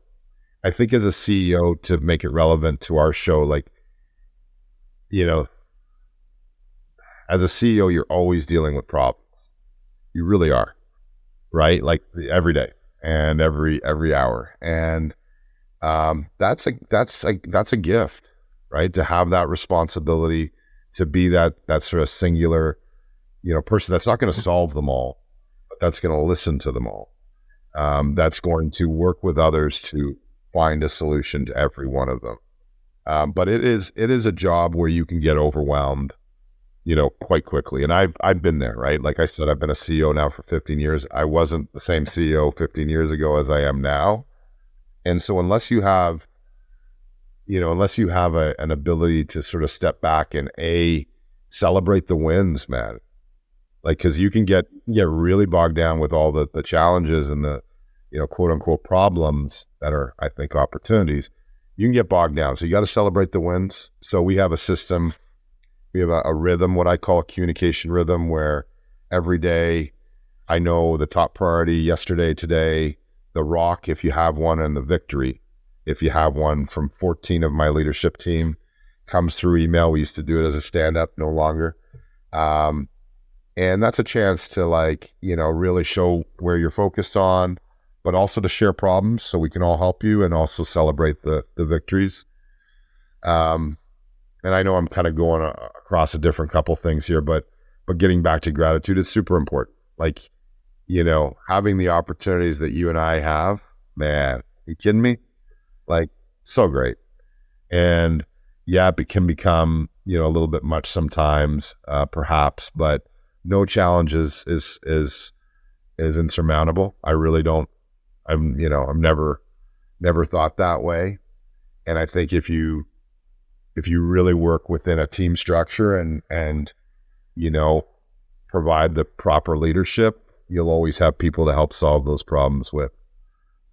I think as a CEO, to make it relevant to our show, as a CEO, you're always dealing with problems. You really are, right? Like every day and every hour. And that's a gift, right? To have that responsibility, to be that sort of singular, person that's not going to solve them all, but that's going to listen to them all. That's going to work with others to find a solution to every one of them. But it is a job where you can get overwhelmed, quite quickly. And I've been there, right? Like I said, I've been a CEO now for 15 years. I wasn't the same CEO 15 years ago as I am now. And so unless you have an ability to sort of step back and celebrate the wins, man, cause you can get really bogged down with all the challenges and the, quote unquote problems that are, I think, opportunities. You can get bogged down. So you got to celebrate the wins. So we have a system. We have a rhythm, what I call a communication rhythm, where every day I know the top priority yesterday, today, the rock, if you have one, and the victory, if you have one, from 14 of my leadership team, comes through email. We used to do it as a stand-up, no longer. And that's a chance to, like, really show where you're focused on, but also to share problems so we can all help you and also celebrate the victories. And I know I'm kind of going across a different couple things here, but getting back to gratitude is super important. Like, having the opportunities that you and I have, man, are you kidding me? Like, so great. And yeah, it can become, a little bit much sometimes, perhaps, but no challenge is insurmountable. I really don't, I've never thought that way. And I think if you really work within a team structure and provide the proper leadership, you'll always have people to help solve those problems with.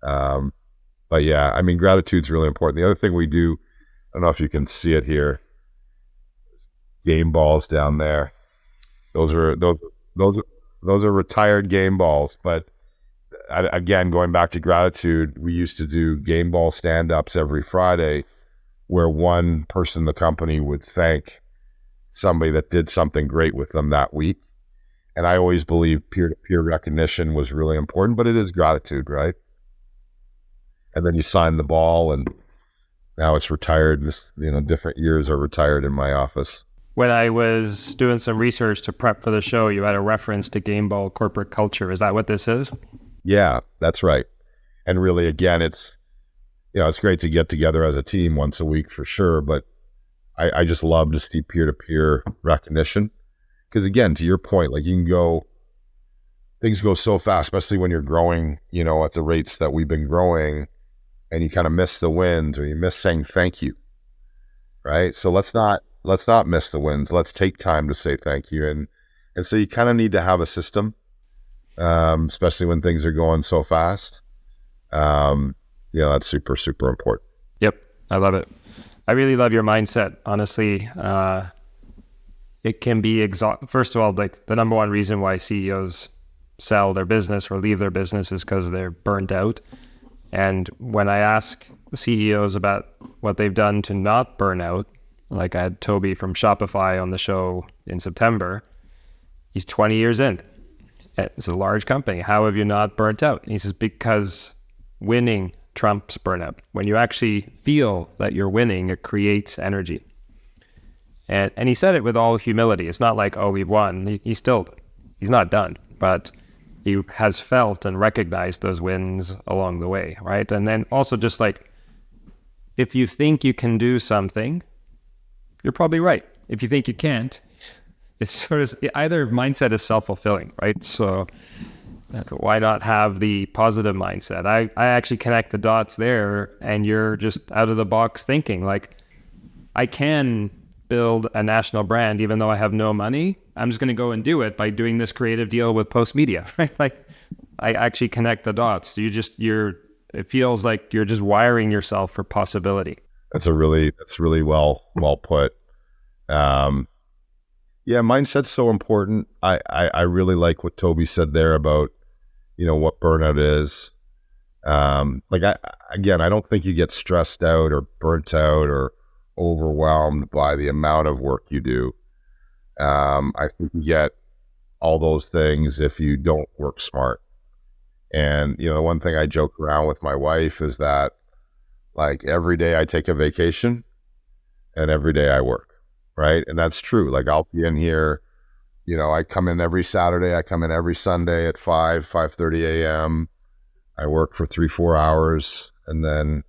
But yeah, I mean, gratitude's really important. The other thing we do, I don't know if you can see it here, game balls down there. Those are retired game balls. But again, going back to gratitude, we used to do game ball stand-ups every Friday, where one person in the company would thank somebody that did something great with them that week. And I always believed peer-to-peer recognition was really important, but it is gratitude, right? And then you sign the ball, and now it's retired. Different years are retired in my office. When I was doing some research to prep for the show, you had a reference to game ball corporate culture. Is that what this is? Yeah, that's right. And really, again, it's great to get together as a team once a week for sure, but I just love to see peer-to-peer recognition. Because again, to your point, like, things go so fast, especially when you're growing, at the rates that we've been growing, and you kind of miss the wins, or you miss saying thank you, right? So let's not miss the wins. Let's take time to say thank you. And so you kind of need to have a system, especially when things are going so fast. That's super, super important. Yep. I love it. I really love your mindset, honestly. It can be first of all, like, the number one reason why CEOs sell their business or leave their business is because they're burnt out. And when I ask CEOs about what they've done to not burn out, like, I had Toby from Shopify on the show in September. He's 20 years in. It's a large company. How have you not burnt out? And he says, because winning trumps burnout. When you actually feel that you're winning, it creates energy. And he said it with all humility. It's not like, oh, we've won. He's not done, but he has felt and recognized those wins along the way, right? And then also, just like, if you think you can do something, you're probably right. If you think you can't, it's sort of, either mindset is self-fulfilling, right? So why not have the positive mindset? I actually connect the dots there, and you're just out of the box thinking, like, I can build a national brand even though I have no money. I'm just going to go and do it by doing this creative deal with Post Media, right? Like, I actually connect the dots. It feels like you're just wiring yourself for possibility. That's really well put. Yeah, mindset's so important. I really like what Toby said there about, what burnout is. I don't think you get stressed out or burnt out or overwhelmed by the amount of work you do. I think you get all those things if you don't work smart. And, one thing I joke around with my wife is that, like, every day I take a vacation and every day I work, right? And that's true. Like, I'll be in here, I come in every Saturday, I come in every Sunday at 5:30 a.m. I work for 3-4 hours, and then,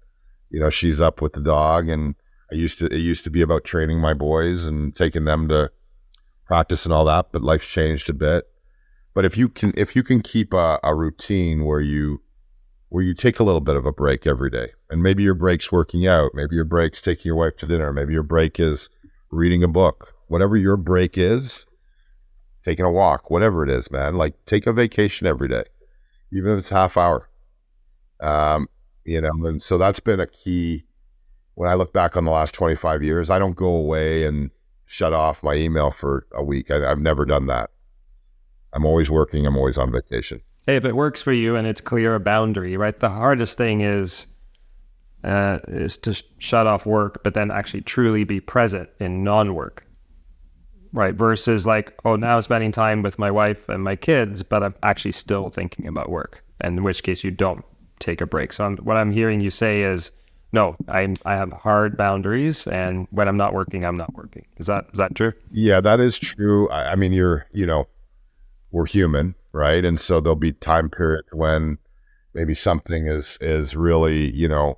she's up with the dog, and it used to be about training my boys and taking them to practice and all that, but life's changed a bit. But if you can keep a routine where you take a little bit of a break every day, and maybe your break's working out, maybe your break's taking your wife to dinner, maybe your break is reading a book, whatever your break is, taking a walk, whatever it is, man, like, take a vacation every day, even if it's half hour. And so that's been a key. When I look back on the last 25 years, I don't go away and shut off my email for a week. I've never done that. I'm always working. I'm always on vacation. if it works for you and it's clear a boundary, right? The hardest thing is to shut off work, but then actually truly be present in non-work, right? Versus like, oh, now I'm spending time with my wife and my kids, but I'm actually still thinking about work. And in which case you don't take a break. So what I'm hearing you say is, no, I have hard boundaries, and when I'm not working, I'm not working. Is that true? Yeah, that is true. I mean, we're human, right? And so there'll be time periods when maybe something is really,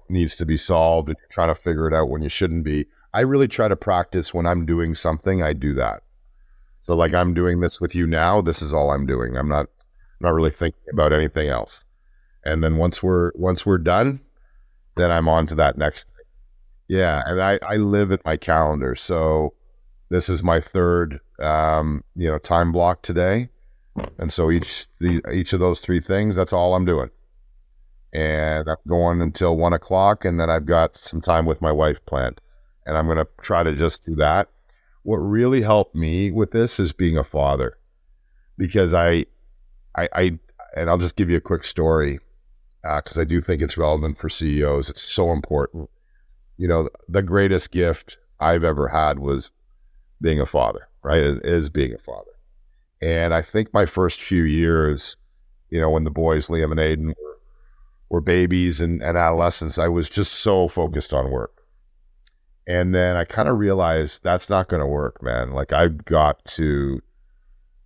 needs to be solved and you're trying to figure it out when you shouldn't be. I really try to practice when I'm doing something, I do that. So like I'm doing this with you now, this is all I'm doing. I'm not really thinking about anything else. And then once we're done, then I'm on to that next thing. Yeah, and I live in my calendar. So this is my third time block today. And so each of those three things, that's all I'm doing. And I'm going until 1:00, and then I've got some time with my wife planned. And I'm going to try to just do that. What really helped me with this is being a father, because and I'll just give you a quick story, because I do think it's relevant for CEOs. It's so important. The greatest gift I've ever had was being a father, right? It is being a father. And I think my first few years, when the boys, Liam and Aiden, were babies and adolescents, I was just so focused on work. And then I kind of realized that's not going to work, man. Like I've got to,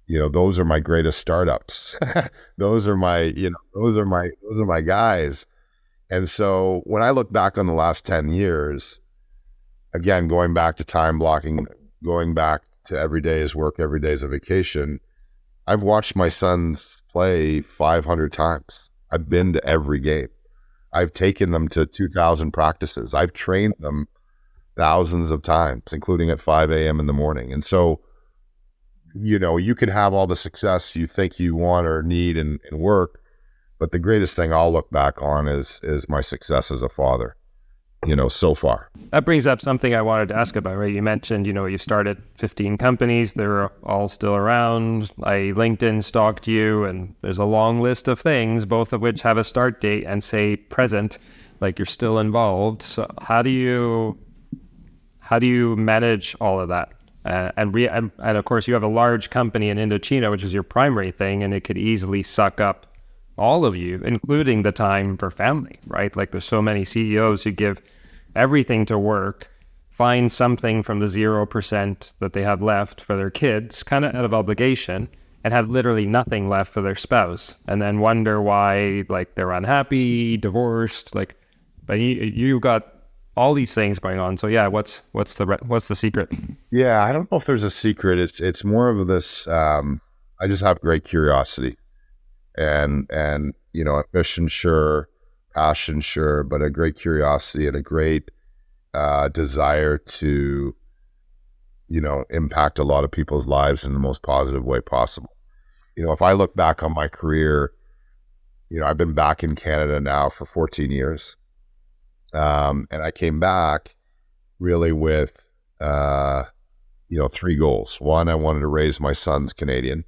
those are my greatest startups. those are my guys. And so when I look back on the last 10 years, again, going back to time blocking, going back to every day is work, every day is a vacation, I've watched my sons play 500 times. I've been to every game. I've taken them to 2,000 practices. I've trained them thousands of times, including at 5 a.m. in the morning. And so, you can have all the success you think you want or need in work, but the greatest thing I'll look back on is my success as a father, so far. That brings up something I wanted to ask about, right? You mentioned, you started 15 companies. They're all still around. I LinkedIn stalked you, and there's a long list of things, both of which have a start date and say present, like you're still involved. So how do you manage all of that? And of course, you have a large company in Indochino, which is your primary thing, and it could easily suck up all of you, including the time for family, right? Like there's so many CEOs who give everything to work, find something from the 0% that they have left for their kids, kind of out of obligation, and have literally nothing left for their spouse, and then wonder why, like, they're unhappy, divorced, like, but you've got all these things going on. So yeah, what's the secret? Yeah, I don't know if there's a secret. It's more of this, I just have great curiosity. And ambition, sure, passion, sure, but a great curiosity and a great desire to, impact a lot of people's lives in the most positive way possible. If I look back on my career, I've been back in Canada now for 14 years. And I came back really with, three goals. One, I wanted to raise my sons Canadian,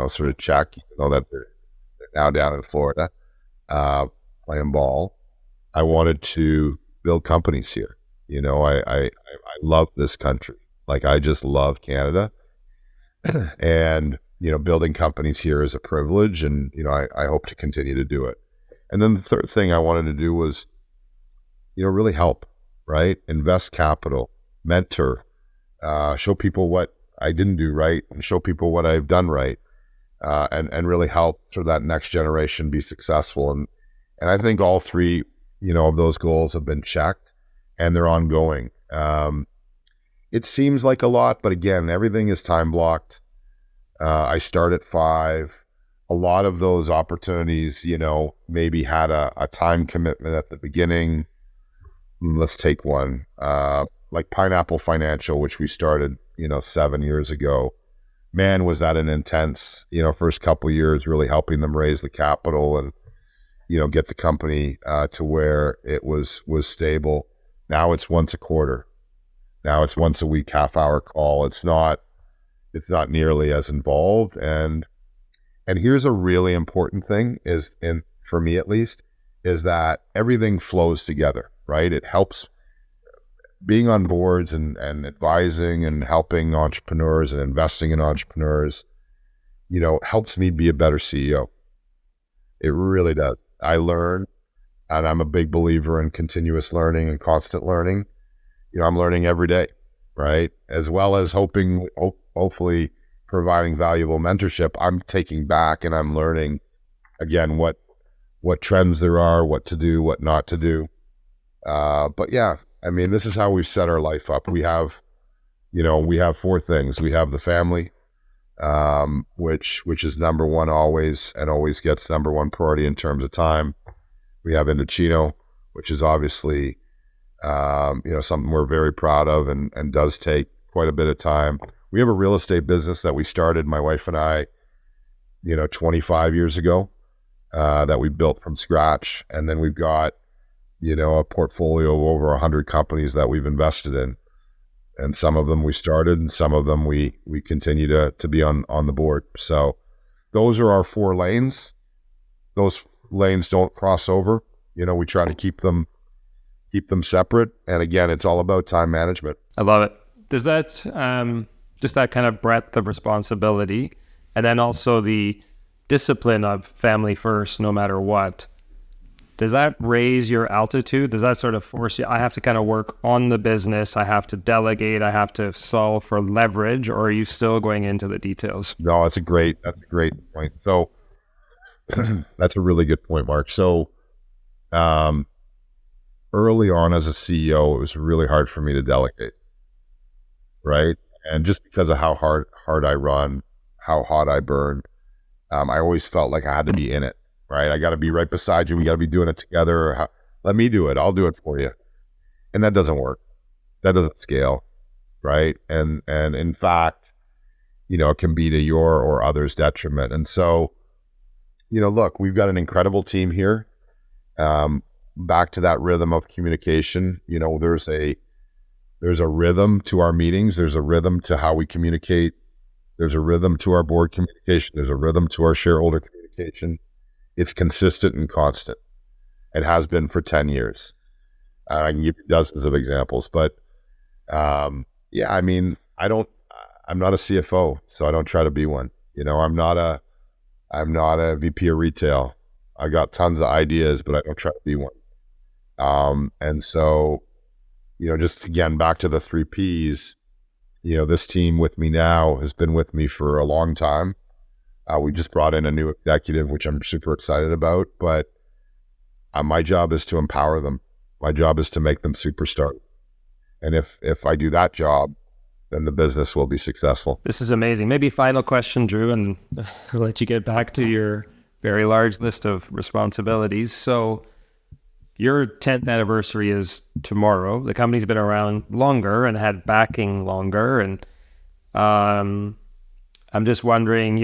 sort of check, that they're now down in Florida, playing ball. I wanted to build companies here. I love this country. Like I just love Canada, and, building companies here is a privilege, and, I hope to continue to do it. And then the third thing I wanted to do was, really help, right? Invest capital, mentor, show people what I didn't do right and show people what I've done right. And really help for that next generation be successful. And I think all three, of those goals have been checked, and they're ongoing. It seems like a lot, but again, everything is time blocked. I start at 5. A lot of those opportunities, maybe had a time commitment at the beginning. Let's take one, like Pineapple Financial, which we started, 7 years ago. Man, was that an intense, first couple of years, really helping them raise the capital and, get the company to where it was stable. Now it's once a quarter. Now it's once a week, half-hour call. It's not nearly as involved, and And here's a really important thing is, and for me at least, is that everything flows together, right? It helps being on boards and advising and helping entrepreneurs and investing in entrepreneurs, helps me be a better CEO. It really does. I learn, and I'm a big believer in continuous learning and constant learning. I'm learning every day, right? As well as hopefully providing valuable mentorship. I'm taking back and I'm learning again what trends there are, what to do, what not to do. But yeah, I mean, this is how we've set our life up. We have 4 things. We have the family, which is number one always, and always gets number one priority in terms of time. We have Indochino, which is obviously, something we're very proud of and does take quite a bit of time. We have a real estate business that we started, my wife and I, 25 years ago, that we built from scratch. And then we've got, a portfolio of over 100 companies that we've invested in. And some of them we started and some of them we continue to be on the board. So those are our 4 lanes. Those lanes don't cross over. We try to keep them separate. And again, it's all about time management. I love it. Does that, just that kind of breadth of responsibility, and then also the discipline of family first, no matter what, does that raise your altitude? Does that sort of force you, I have to kind of work on the business, I have to delegate, I have to solve for leverage, or are you still going into the details? No, that's a great point. So that's a really good point, Mark. So early on as a CEO, it was really hard for me to delegate, right? And just because of how hard I run, how hot I burn, I always felt like I had to be in it, right? I got to be right beside you. We got to be doing it together. Let me do it. I'll do it for you. And that doesn't work. That doesn't scale, right? And in fact, it can be to your or others' detriment. And so, look, we've got an incredible team here. Back to that rhythm of communication, there's a rhythm to our meetings. There's a rhythm to how we communicate. There's a rhythm to our board communication. There's a rhythm to our shareholder communication. It's consistent and constant. It has been for 10 years. I can give you dozens of examples, but yeah, I mean, I'm not a CFO, so I don't try to be one. I'm not a VP of retail. I got tons of ideas, but I don't try to be one. And so, just again, back to the 3 Ps, this team with me now has been with me for a long time. We just brought in a new executive, which I'm super excited about, but my job is to empower them. My job is to make them superstars. And if I do that job, then the business will be successful. This is amazing. Maybe final question, Drew, and I'll let you get back to your very large list of responsibilities. So your 10th anniversary is tomorrow. The company's been around longer and had backing longer. And I'm just wondering,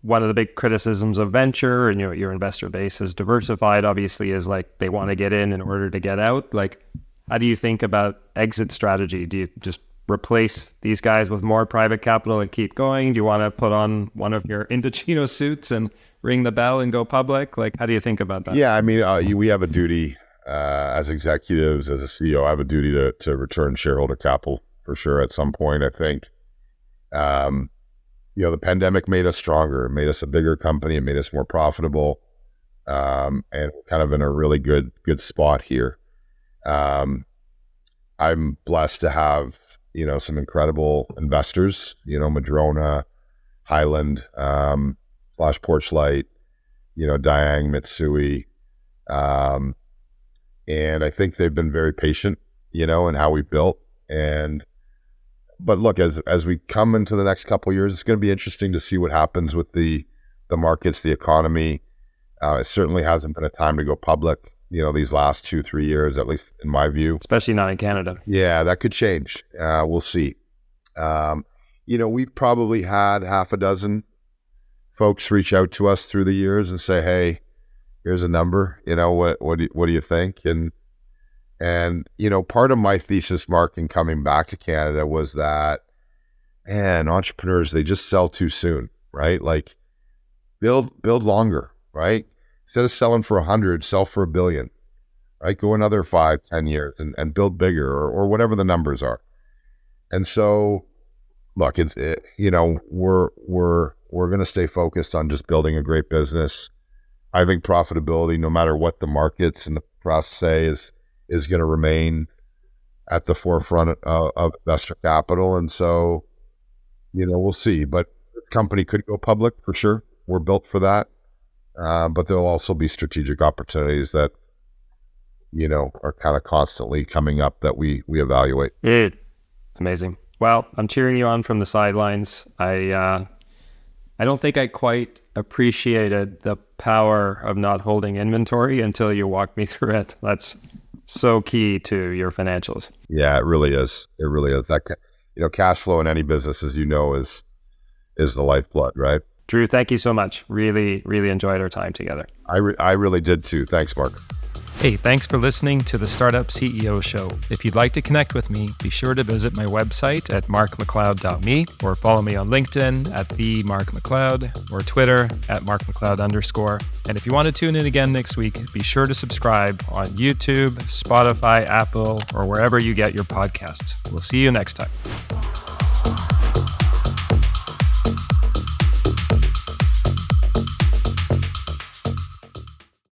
one of the big criticisms of venture and your investor base is diversified, obviously, is like they want to get in order to get out. Like, how do you think about exit strategy? Do you just replace these guys with more private capital and keep going? Do you want to put on one of your Indochino suits and ring the bell and go public? Like, how do you think about that? Yeah, I mean, we have a duty as executives, as a CEO, I have a duty to return shareholder capital for sure at some point, I think. The pandemic made us stronger. It made us a bigger company. It made us more profitable. And we're kind of in a really good spot here. I'm blessed to have, some incredible investors, Madrona, Highland, Flash Porchlight, Diang, Mitsui. And I think they've been very patient, in how we've built. But look, as we come into the next couple of years, it's going to be interesting to see what happens with the markets, the economy. It certainly hasn't been a time to go public, these last 2-3 years, at least in my view. Especially not in Canada. Yeah, that could change. We'll see. We've probably had half a dozen folks reach out to us through the years and say, hey, here's a number, what do you think? And part of my thesis, Mark, in coming back to Canada was that, man, entrepreneurs, they just sell too soon, right? Like build longer, right? Instead of selling for 100, sell for $1 billion, right? Go another 5-10 years and build bigger, or whatever the numbers are. And so, look, we're going to stay focused on just building a great business. I think profitability, no matter what the markets and the press say, is going to remain at the forefront of investor capital. And so, we'll see. But the company could go public for sure. We're built for that. But there'll also be strategic opportunities that, are kind of constantly coming up that we evaluate. Amazing. Well, I'm cheering you on from the sidelines. I don't think I quite appreciated the power of not holding inventory until you walked me through it. That's so key to your financials. Yeah, it really is. It really is. That, cash flow in any business, as you know, is the lifeblood, right? Drew, thank you so much. Really, really enjoyed our time together. I really did too. Thanks, Mark. Hey, thanks for listening to the Startup CEO Show. If you'd like to connect with me, be sure to visit my website at markmcleod.me or follow me on LinkedIn at @themarkmcleod or Twitter at @markmcleod_. And if you want to tune in again next week, be sure to subscribe on YouTube, Spotify, Apple, or wherever you get your podcasts. We'll see you next time.